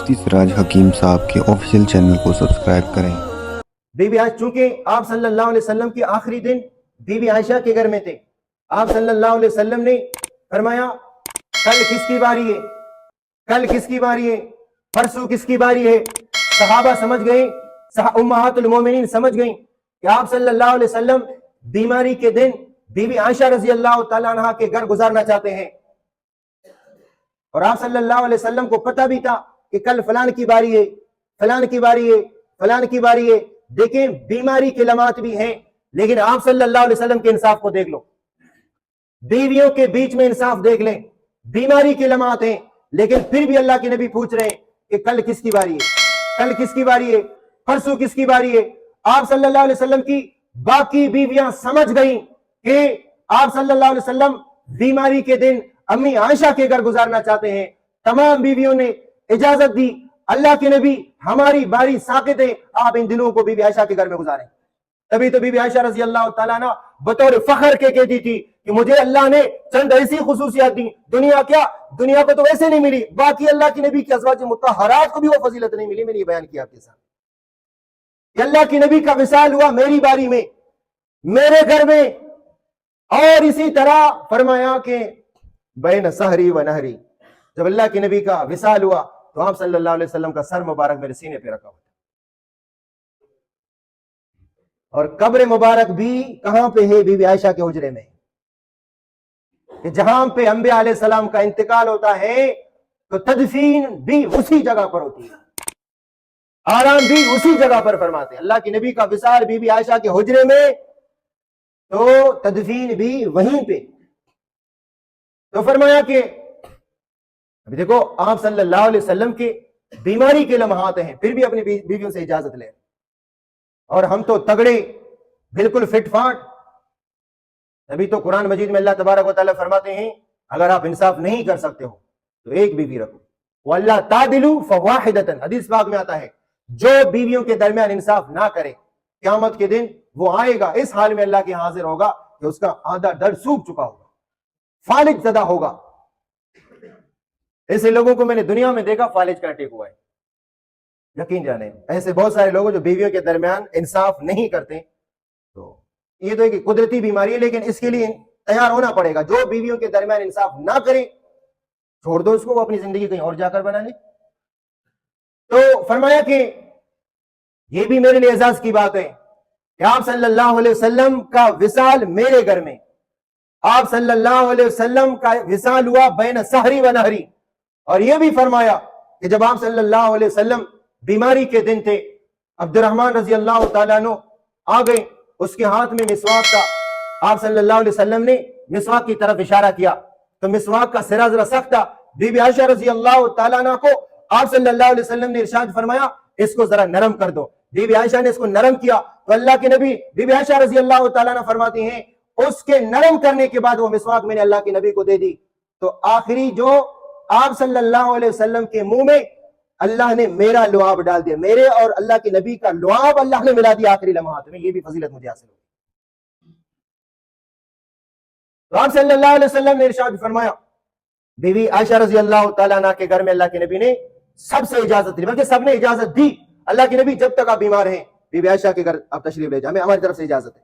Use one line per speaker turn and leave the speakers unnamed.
मुफ्ती सिराज हकीम साहब के official channel को सब्सक्राइब करें।
बीबी आयशा, चूंकि आप सल्लल्लाहु अलैहि वसल्लम के आखिरी दिन बीबी आयशा के घर में थे, आप सल्लल्लाहु अलैहि वसल्लम ने फरमाया कल किसकी बारी है, कल किसकी बारी है, परसों किसकी बारी है। सहाबा समझ गए, उम्महातुल मोमिनीन समझ गई कि आप सल्लल्लाहु अलैहि वसल्लम बीमारी के दिन बीबी आयशा रजी अल्लाह तआला अन्हा के घर गुजारना चाहते हैं। और आप सल्लल्लाहु अलैहि वसल्लम को पता भी था कि कल फलान की बारी है, फलान की बारी है, फलान की बारी है। देखें, बीमारी के लम्हात भी हैं, लेकिन आप सल्लल्लाहु अलैहि वसल्लम के इंसाफ को देख लो, बीवियों के बीच में इंसाफ देख लें। बीमारी के लम्हात हैं, लेकिन फिर भी अल्लाह के नबी पूछ रहे हैं कि कल किसकी बारी है, कल किसकी बारी है, परसों किसकी बारी है। आप सल्लल्लाहु अलैहि वसल्लम की बाकी बीवियां समझ गई कि आप सल्लल्लाहु अलैहि वसल्लम बीमारी के दिन अम्मी आयशा के घर गुजारना चाहते हैं। तमाम बीवियों ने इजाजत दी, अल्लाह के नबी हमारी बारी साकित है, आप इन दिनों को बीबी आयशा के घर में गुजारें। तभी तो बीबी आयशा रजी अल्लाह तआला अन्हा बतौर फखर के कहती थी कि मुझे अल्लाह ने चंद ऐसी खुसूसियात दी, दुनिया क्या, दुनिया को तो वैसे नहीं मिली, बाकी अल्लाह की नबी की अज़वाज मुत्तहरात को भी वो फजीलत नहीं मिली। मैंने ये बयान किया आपके साथ, अल्लाह की नबी का विसाल हुआ मेरी बारी में, मेरे घर में। और इसी तरह फरमाया कि बैन सहरी व नहरी, जब अल्लाह के नबी का विसाल हुआ तो आप सल्लल्लाहु अलैहि वसल्लम का सर मुबारक मेरे सीने पे रखा हुआ, और कब्र मुबारक भी कहां पे है, बीबी आयशा के हुजरे में, कि जहां पे अंबिया अलैहि सलाम का इंतकाल होता है तो तदफीन भी उसी जगह पर होती है, आराम भी उसी जगह पर फरमाते हैं। अल्लाह की नबी का विसाल बीबी आयशा के हुजरे में, तो तदफीन भी वहीं पे। तो फरमाया कि अभी देखो, आप सल्लल्लाहु अलैहि वसल्लम के बीमारी के लम्हात हैं, फिर भी अपनी बीवियों से इजाजत ले, और हम तो तगड़े, बिल्कुल फिटफाट। अभी तो कुरान मजीद में अल्लाह तबारक व तआला फरमाते हैं अगर आप इंसाफ नहीं कर सकते हो तो एक बीवी रखो, वल्ला तादिलु फवाहिदतन, हदीस पाक में आता है जो बीवियों के दरमियान इंसाफ ना करे, क़यामत के दिन वो आएगा इस हाल में अल्लाह के हाजिर होगा कि उसका आधा दर्द सूख चुका होगा, फालिज ज़दा होगा। ऐसे लोगों को मैंने दुनिया में देखा, फालिज का अटैक हुआ है, यकीन जाने। ऐसे बहुत सारे लोग जो बीवियों के दरमियान इंसाफ नहीं करते, तो ये तो एक कुदरती बीमारी है, लेकिन इसके लिए तैयार होना पड़ेगा। जो बीवियों के दरमियान इंसाफ ना करे, छोड़ दो उसको, वो अपनी जिंदगी कहीं और जाकर बना ले। तो फरमाया कि ये भी मेरे लिए एजाज की बात है कि आप सल्लल्लाहु अलैहि वसल्लम का विसाल मेरे घर में, आप सल्लल्लाहु अलैहि वसल्लम का विसाल हुआ बैन सहरी व नहरी। और यह भी फरमाया कि जब आप सल्लल्लाहु अलैहि वसल्लम बीमारी के दिन थे, अब्दुर्रहमान रजी अल्लाह तआला अन्हु आ गए, उसके हाथ में मिसवाक था, आप सल्लल्लाहु अलैहि वसल्लम ने मिसवाक की तरफ इशारा किया तो मिसवाक का सिरा जरा सख्त था। बीबी आयशा रजी अल्लाह तआला अन्हा को आप सल्लल्लाहु अलैहि वसल्लम ने इरशाद फरमाया इसको जरा नरम कर दो। बीबी आयशा ने इसको नरम किया तो अल्लाह के नबी, बीबी आयशा रजी अल्लाह तआला अन्हा फरमाती हैं, उसके नरम करने के बाद वो मिसवाक मैंने अल्लाह के नबी को दे दी। तो आखिरी जो आप सल्लल्लाहु अलैहि वसल्लम के मुंह में अल्लाह ने मेरा लुआब डाल दिया, मेरे और अल्लाह के नबी का लुआब अल्लाह ने मिला दिया आखिरी लम्हात में। ये भी फजीलत मुझे हासिल हुई। तो आप सल्लल्लाहु अलैहि वसल्लम ने इरशाद फरमाया, बीवी आयशा रजी अल्लाह तआला अन्हा के घर में अल्लाह के नबी ने सबसे इजाजत दी, बल्कि सबने इजाजत दी। अल्लाह के नबी जब तक आप बीमार हैं बीवी आयशा के घर आप तशरीफ ले जाए, हमें हमारी तरफ से इजाजत है।